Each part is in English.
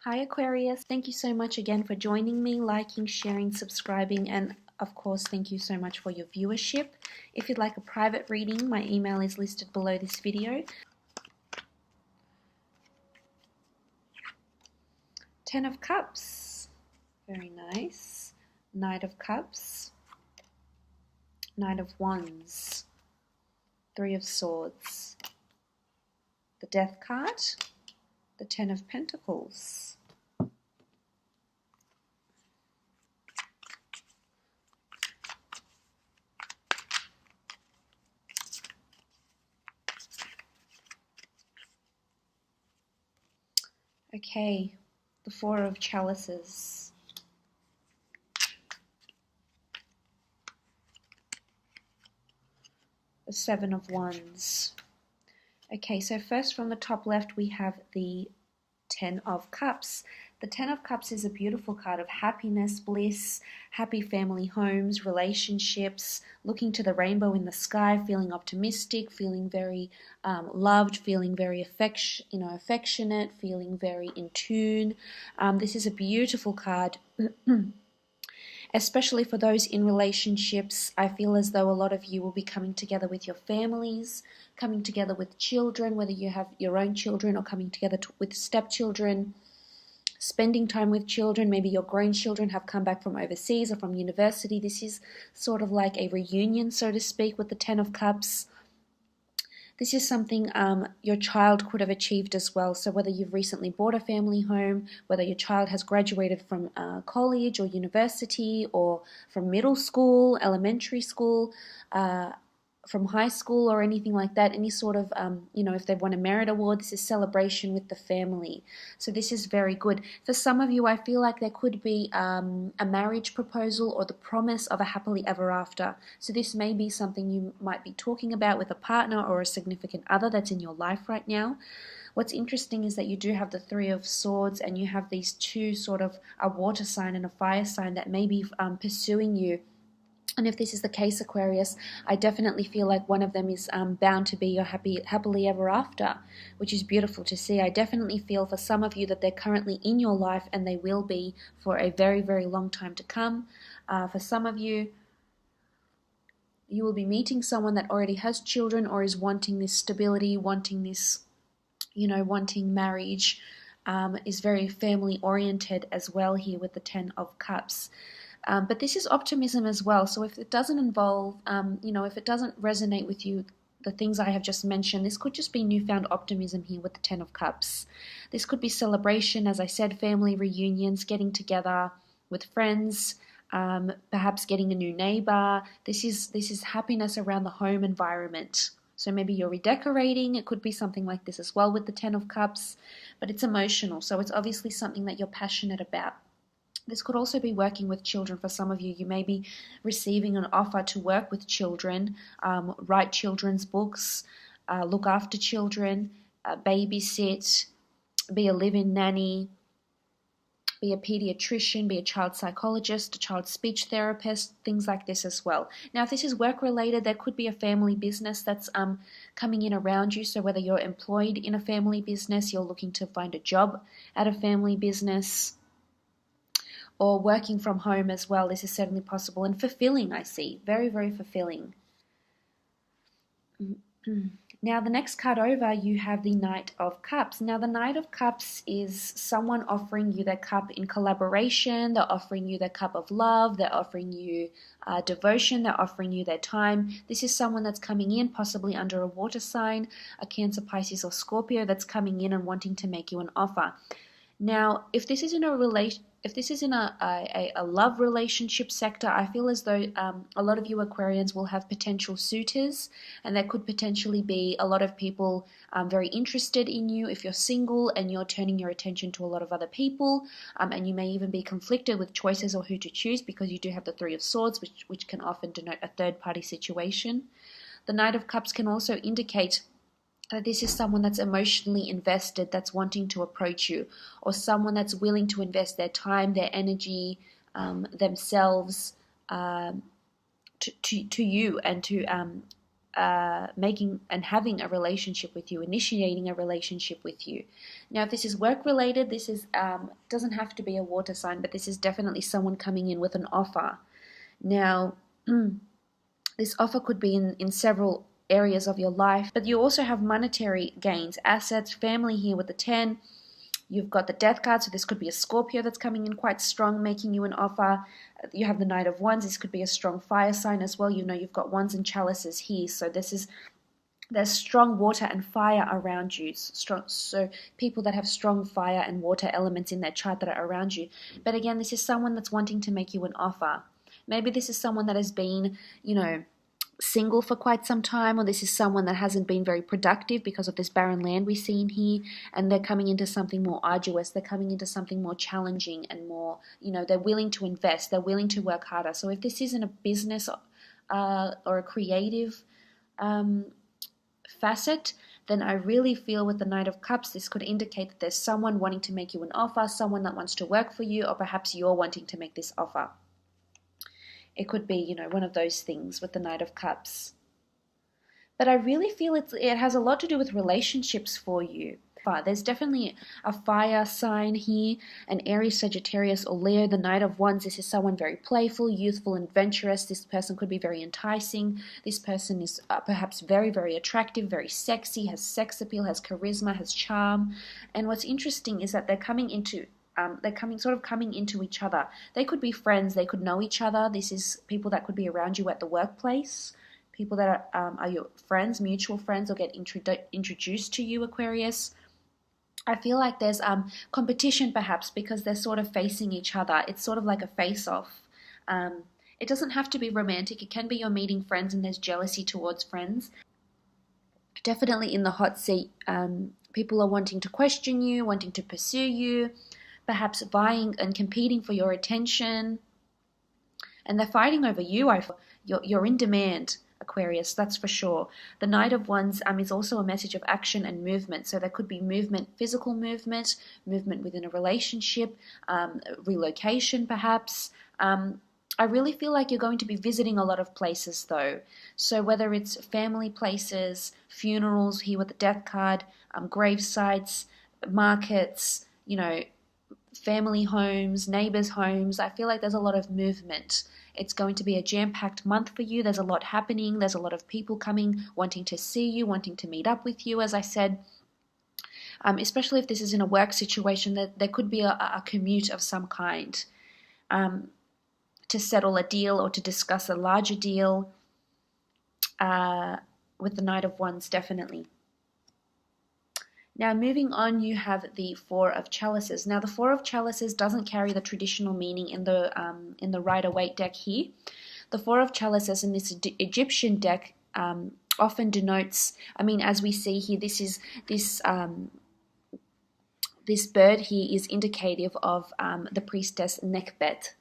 Hi Aquarius, thank you so much again for joining me, liking, sharing, subscribing, and of course thank you so much for your viewership. If you'd like a private reading, my email is listed below this video. 10 of Cups, very nice. Knight of Cups, Knight of Wands, 3 of Swords, the Death card, the 10 of Pentacles. Okay, the 4 of Chalices, the 7 of Wands. Okay, so first from the top left we have the 10 of Cups. The 10 of Cups is a beautiful card of happiness, bliss, happy family homes, relationships, looking to the rainbow in the sky, feeling optimistic, feeling very loved, feeling very affectionate, feeling very in tune. This is a beautiful card. Especially for those in relationships, I feel as though a lot of you will be coming together with your families, coming together with children, whether you have your own children or coming together with stepchildren, spending time with children. Maybe your grown children have come back from overseas or from university. This is sort of like a reunion, so to speak, with the 10 of Cups. This is something your child could have achieved as well. So whether you've recently bought a family home, whether your child has graduated from college or university or from middle school, elementary school, from high school or anything like that, any sort of, if they've won a merit award, this is celebration with the family. So this is very good. For some of you, I feel like there could be a marriage proposal or the promise of a happily ever after. So this may be something you might be talking about with a partner or a significant other that's in your life right now. What's interesting is that you do have the 3 of Swords and you have these two sort of, a water sign and a fire sign that may be pursuing you. And if this is the case, Aquarius, I definitely feel like one of them is bound to be your happily ever after, which is beautiful to see. I definitely feel for some of you that they're currently in your life and they will be for a very, very long time to come. For some of you, you will be meeting someone that already has children or is wanting this stability, wanting this, wanting marriage, is very family oriented as well here with the 10 of Cups. But this is optimism as well. So if it doesn't involve, if it doesn't resonate with you, the things I have just mentioned, this could just be newfound optimism here with the 10 of Cups. This could be celebration, as I said, family reunions, getting together with friends, perhaps getting a new neighbor. This is happiness around the home environment. So maybe you're redecorating. It could be something like this as well with the 10 of Cups, but it's emotional. So it's obviously something that you're passionate about. This could also be working with children for some of you. You may be receiving an offer to work with children, write children's books, look after children, babysit, be a live-in nanny, be a pediatrician, be a child psychologist, a child speech therapist, things like this as well. Now, if this is work-related, there could be a family business that's coming in around you. So whether you're employed in a family business, you're looking to find a job at a family business, or working from home as well, this is certainly possible. And fulfilling, I see. Very, very fulfilling. Now, the next card over, you have the Knight of Cups. Now, the Knight of Cups is someone offering you their cup in collaboration. They're offering you their cup of love. They're offering you devotion. They're offering you their time. This is someone that's coming in, possibly under a water sign, a Cancer, Pisces, or Scorpio, that's coming in and wanting to make you an offer. Now, if this is in a love relationship sector, I feel as though a lot of you Aquarians will have potential suitors, and there could potentially be a lot of people very interested in you if you're single and you're turning your attention to a lot of other people, and you may even be conflicted with choices or who to choose because you do have the 3 of Swords, which can often denote a third-party situation. The Knight of Cups can also indicate this is someone that's emotionally invested, that's wanting to approach you, or someone that's willing to invest their time, their energy, themselves to you and to making and having a relationship with you, initiating a relationship with you. Now, if this is work related, this is doesn't have to be a water sign, but this is definitely someone coming in with an offer. Now, this offer could be in several areas of your life, but you also have monetary gains, assets, family here with the 10. You've got the death card, so this could be a Scorpio that's coming in quite strong, making you an offer. You have the Knight of Wands. This could be a strong fire sign as well. You know, you've got wands and chalices here, so there's strong water and fire around you. So people that have strong fire and water elements in their chart that are around you. But again, this is someone that's wanting to make you an offer. Maybe this is someone that has been, you know, single for quite some time, or this is someone that hasn't been very productive because of this barren land we see in here, and they're coming into something more arduous, they're coming into something more challenging and more, you know, they're willing to invest, they're willing to work harder. So if this isn't a business or a creative facet, then I really feel with the Knight of Cups, this could indicate that there's someone wanting to make you an offer, someone that wants to work for you, or perhaps you're wanting to make this offer. It could be, you know, one of those things with the Knight of Cups. But I really feel it has a lot to do with relationships for you. There's definitely a fire sign here, an Aries, Sagittarius, or Leo. The Knight of Wands, this is someone very playful, youthful, adventurous. This person could be very enticing. This person is perhaps very, very attractive, very sexy, has sex appeal, has charisma, has charm. And what's interesting is that they're coming into each other. They could be friends, they could know each other. This is people that could be around you at the workplace, people that are your friends, mutual friends, or get introduced to you, Aquarius. I feel like there's competition perhaps because they're sort of facing each other. It's sort of like a face-off. It doesn't have to be romantic. It can be you're meeting friends and there's jealousy towards friends. Definitely in the hot seat, people are wanting to question you, wanting to pursue you, perhaps vying and competing for your attention, and they're fighting over you. You're in demand, Aquarius, that's for sure. The Knight of Wands is also a message of action and movement, so there could be movement, physical movement within a relationship, relocation perhaps. I really feel like you're going to be visiting a lot of places though, so whether it's family places, funerals here with the death card, grave sites, markets, you know, family homes, neighbors' homes. I feel like there's a lot of movement. It's going to be a jam-packed month for you. There's a lot happening. There's a lot of people coming, wanting to see you, wanting to meet up with you, as I said. Especially if this is in a work situation, that there could be a commute of some kind to settle a deal or to discuss a larger deal with the Knight of Wands, definitely. Now, moving on, you have the Four of Chalices. Now, the Four of Chalices doesn't carry the traditional meaning in the Rider-Waite deck here. The Four of Chalices in this Egyptian deck often denotes, as we see here, this bird here is indicative of the priestess Nekhbet,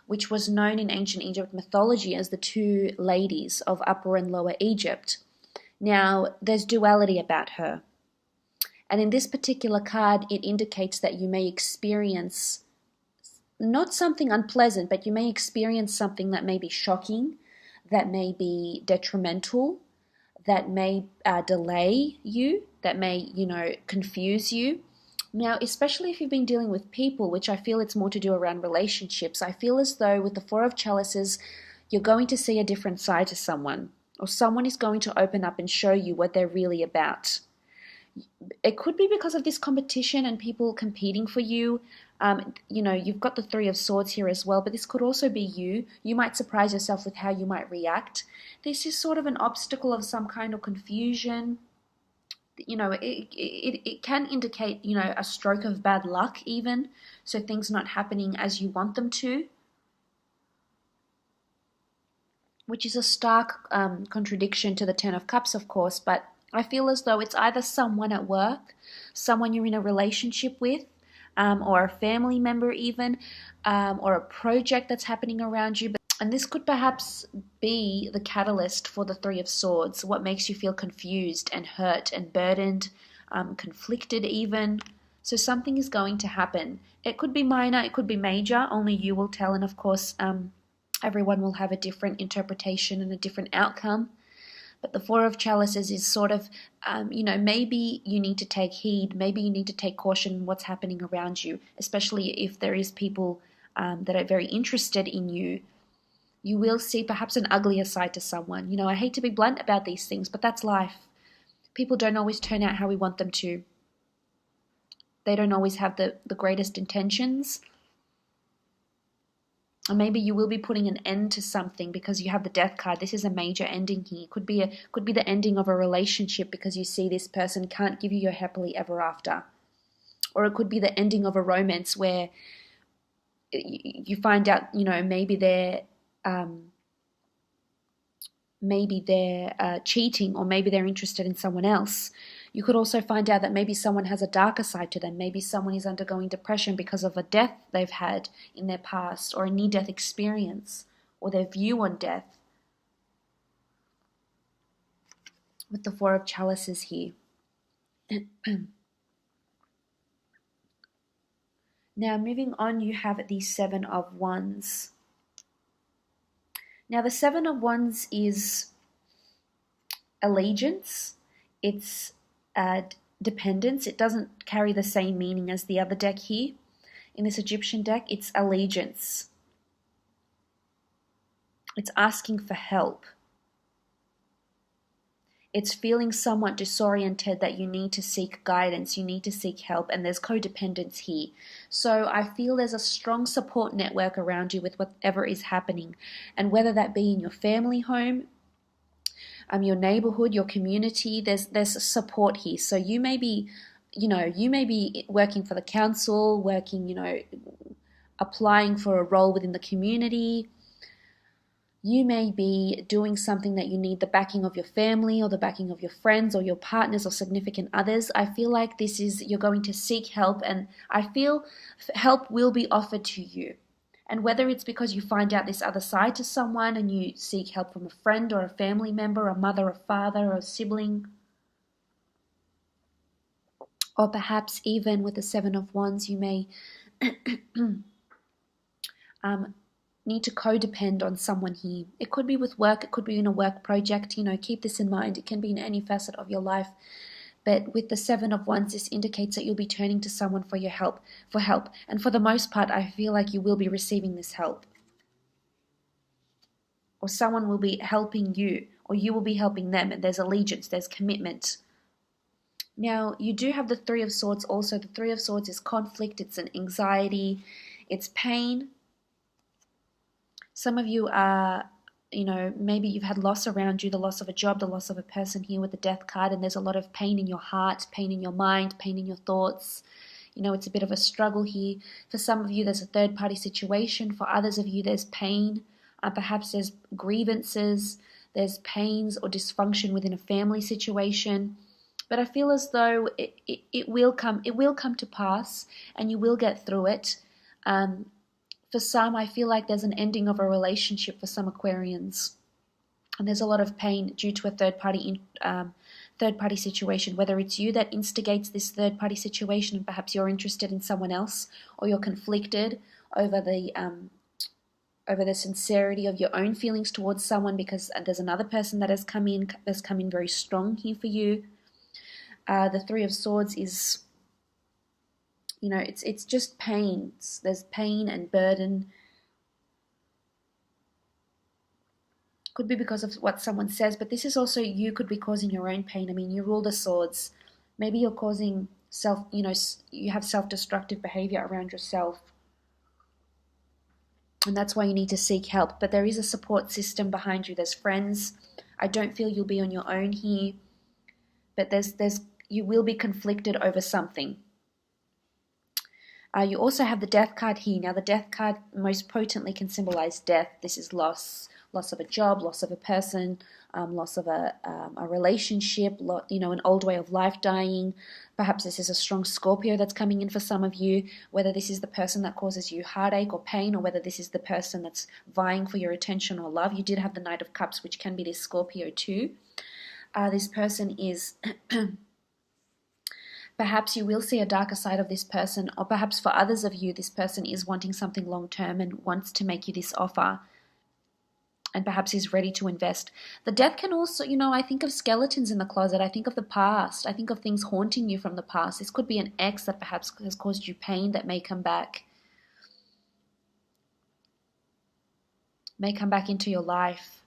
which was known in ancient Egypt mythology as the two ladies of Upper and Lower Egypt. Now, there's duality about her. And in this particular card, it indicates that you may experience not something unpleasant, but you may experience something that may be shocking, that may be detrimental, that may delay you, that may, confuse you. Now, especially if you've been dealing with people, which I feel it's more to do around relationships, I feel as though with the Four of Chalices, you're going to see a different side to someone, or someone is going to open up and show you what they're really about. It could be because of this competition and people competing for you. You've got the Three of Swords here as well, but this could also be you. You might surprise yourself with how you might react. This is sort of an obstacle of some kind of confusion. It can indicate, a stroke of bad luck even, so things not happening as you want them to, which is a stark contradiction to the Ten of Cups, of course, but I feel as though it's either someone at work, someone you're in a relationship with, or a family member even, or a project that's happening around you. And this could perhaps be the catalyst for the Three of Swords, what makes you feel confused and hurt and burdened, conflicted even. So something is going to happen. It could be minor, it could be major, only you will tell, and of course everyone will have a different interpretation and a different outcome. But the Four of Chalices is sort of, maybe you need to take heed, maybe you need to take caution in what's happening around you, especially if there is people that are very interested in you. You will see perhaps an uglier side to someone. I hate to be blunt about these things, but that's life. People don't always turn out how we want them to. They don't always have the greatest intentions. Or maybe you will be putting an end to something because you have the Death card. This is a major ending here. Could be the ending of a relationship because you see this person can't give you your happily ever after. Or it could be the ending of a romance where you find out, maybe they're cheating, or maybe they're interested in someone else. You could also find out that maybe someone has a darker side to them. Maybe someone is undergoing depression because of a death they've had in their past, or a near-death experience, or their view on death. With the Four of Chalices here. Now, moving on, you have the Seven of Wands. Now, the Seven of Wands is allegiance. It's dependence. It doesn't carry the same meaning as the other deck here. In this Egyptian deck, it's allegiance. It's asking for help. It's feeling somewhat disoriented, that you need to seek guidance, you need to seek help, and there's codependence here. So I feel there's a strong support network around you with whatever is happening, and whether that be in your family home, your neighborhood, your community, there's support here. So you may be working for the council, applying for a role within the community. You may be doing something that you need the backing of your family, or the backing of your friends, or your partners, or significant others. I feel like you're going to seek help, and I feel help will be offered to you. And whether it's because you find out this other side to someone and you seek help from a friend or a family member, a mother, a father, or a sibling, or perhaps even with the Seven of Wands, you may need to codepend on someone here. It could be with work, it could be in a work project. Keep this in mind. It can be in any facet of your life. But with the Seven of Wands, this indicates that you'll be turning to someone for help. And for the most part, I feel like you will be receiving this help. Or someone will be helping you, or you will be helping them, and there's allegiance, there's commitment. Now, you do have the Three of Swords also. The Three of Swords is conflict, it's an anxiety, it's pain. Some of you are, maybe you've had loss around you, the loss of a job, the loss of a person here with the Death card, and there's a lot of pain in your heart, pain in your mind, pain in your thoughts. It's a bit of a struggle here. For some of you, there's a third-party situation. For others of you, there's pain. Perhaps there's grievances, there's pains or dysfunction within a family situation. But I feel as though it will come to pass, and you will get through it. For some, I feel like there's an ending of a relationship for some Aquarians. And there's a lot of pain due to a third-party situation, whether it's you that instigates this third-party situation and perhaps you're interested in someone else, or you're conflicted over the sincerity of your own feelings towards someone because there's another person that has come in very strong here for you. The Three of Swords is... it's just pain. There's pain and burden. Could be because of what someone says, but this is also, you could be causing your own pain. You rule the swords. Maybe you're causing you have self-destructive behavior around yourself. And that's why you need to seek help. But there is a support system behind you. There's friends. I don't feel you'll be on your own here. But you will be conflicted over something. You also have the Death card here. Now, the Death card most potently can symbolize death. This is loss of a job, loss of a person, loss of a relationship, an old way of life dying. Perhaps this is a strong Scorpio that's coming in for some of you, whether this is the person that causes you heartache or pain, or whether this is the person that's vying for your attention or love. You did have the Knight of Cups, which can be this Scorpio too. This person is... Perhaps you will see a darker side of this person, or perhaps for others of you, this person is wanting something long-term and wants to make you this offer. and perhaps is ready to invest. The death can also, I think of skeletons in the closet. I think of the past. I think of things haunting you from the past. This could be an ex that perhaps has caused you pain that may come back into your life.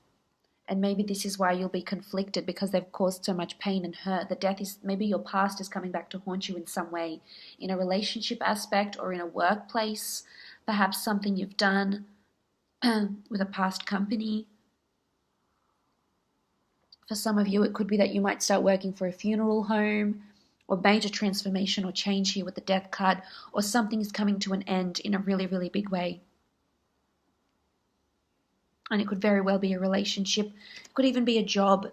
And maybe this is why you'll be conflicted, because they've caused so much pain and hurt. The death is, maybe your past is coming back to haunt you in some way, in a relationship aspect or in a workplace, perhaps something you've done with a past company. For some of you, it could be that you might start working for a funeral home, or major transformation or change here with the death card, or something is coming to an end in a really, really big way. And it could very well be a relationship. It could even be a job.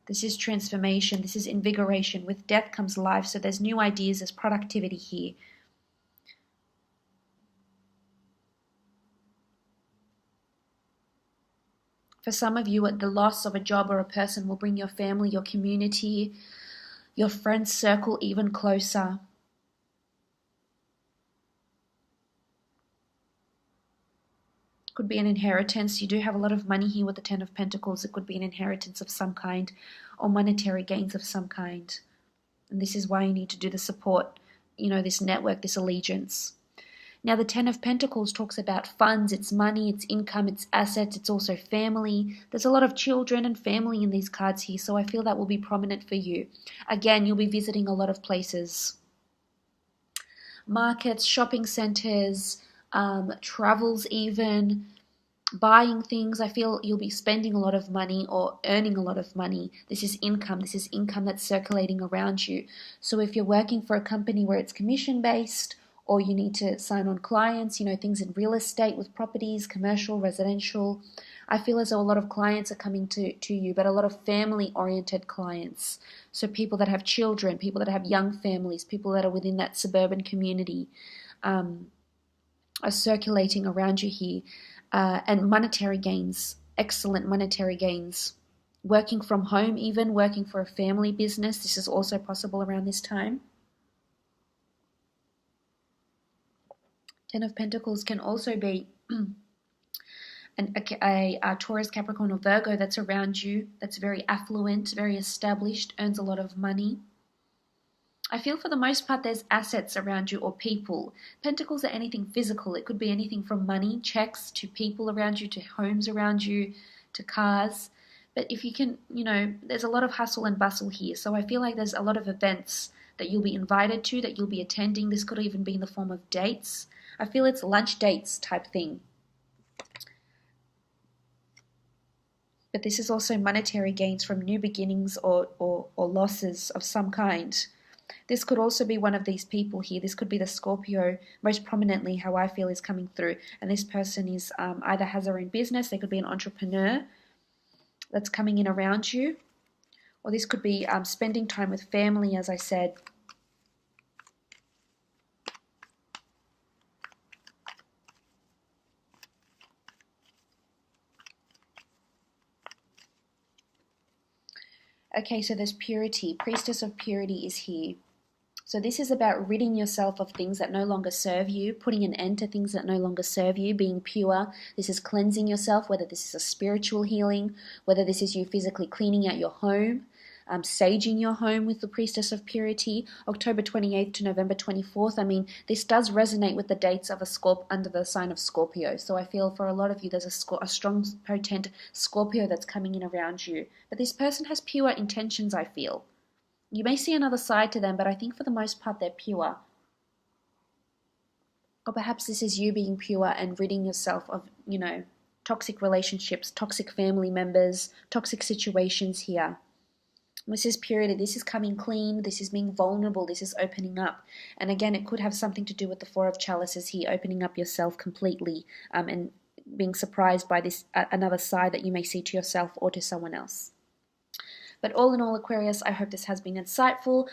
This is transformation. This is invigoration. With death comes life. So there's new ideas. There's productivity here. For some of you, the loss of a job or a person will bring your family, your community, your friend circle even closer. Could be an inheritance. You do have a lot of money here with the Ten of Pentacles. It could be an inheritance of some kind, or monetary gains of some kind. And this is why you need to do the support, this network, this allegiance. Now, the Ten of Pentacles talks about funds. It's money, it's income, it's assets, it's also family. There's a lot of children and family in these cards here, so I feel that will be prominent for you. Again, you'll be visiting a lot of places. Markets, shopping centers, travels even, buying things. I feel you'll be spending a lot of money or earning a lot of money. This is income. This is income that's circulating around you. So if you're working for a company where it's commission-based, or you need to sign on clients, things in real estate with properties, commercial, residential, I feel as though a lot of clients are coming to you, but a lot of family-oriented clients. So people that have children, people that have young families, people that are within that suburban community, are circulating around you here. And monetary gains, excellent monetary gains. Working from home even, working for a family business, this is also possible around this time. Ten of Pentacles can also be a Taurus, Capricorn, or Virgo that's around you, that's very affluent, very established, earns a lot of money. I feel for the most part there's assets around you or people. Pentacles are anything physical. It could be anything from money, checks, to people around you, to homes around you, to cars. But if you can, there's a lot of hustle and bustle here. So I feel like there's a lot of events that you'll be invited to, that you'll be attending. This could even be in the form of dates. I feel it's lunch dates type thing. But this is also monetary gains from new beginnings or losses of some kind. This could also be one of these people here. This could be the Scorpio, most prominently, how I feel is coming through. And this person is either has their own business, they could be an entrepreneur that's coming in around you. Or this could be spending time with family, as I said. Okay, so there's purity. Priestess of Purity is here. So this is about ridding yourself of things that no longer serve you, putting an end to things that no longer serve you, being pure. This is cleansing yourself, whether this is a spiritual healing, whether this is you physically cleaning out your home, saging your home with the Priestess of Purity, October 28th to November 24th. I mean, this does resonate with the dates of under the sign of Scorpio. So I feel for a lot of you, there's a strong, potent Scorpio that's coming in around you. But this person has pure intentions, I feel. You may see another side to them, but I think for the most part they're pure. Or perhaps this is you being pure and ridding yourself of, toxic relationships, toxic family members, toxic situations here. This is purity. This is coming clean. This is being vulnerable. This is opening up. And again, it could have something to do with the Four of Chalices here, opening up yourself completely and being surprised by this another side that you may see to yourself or to someone else. But all in all, Aquarius, I hope this has been insightful.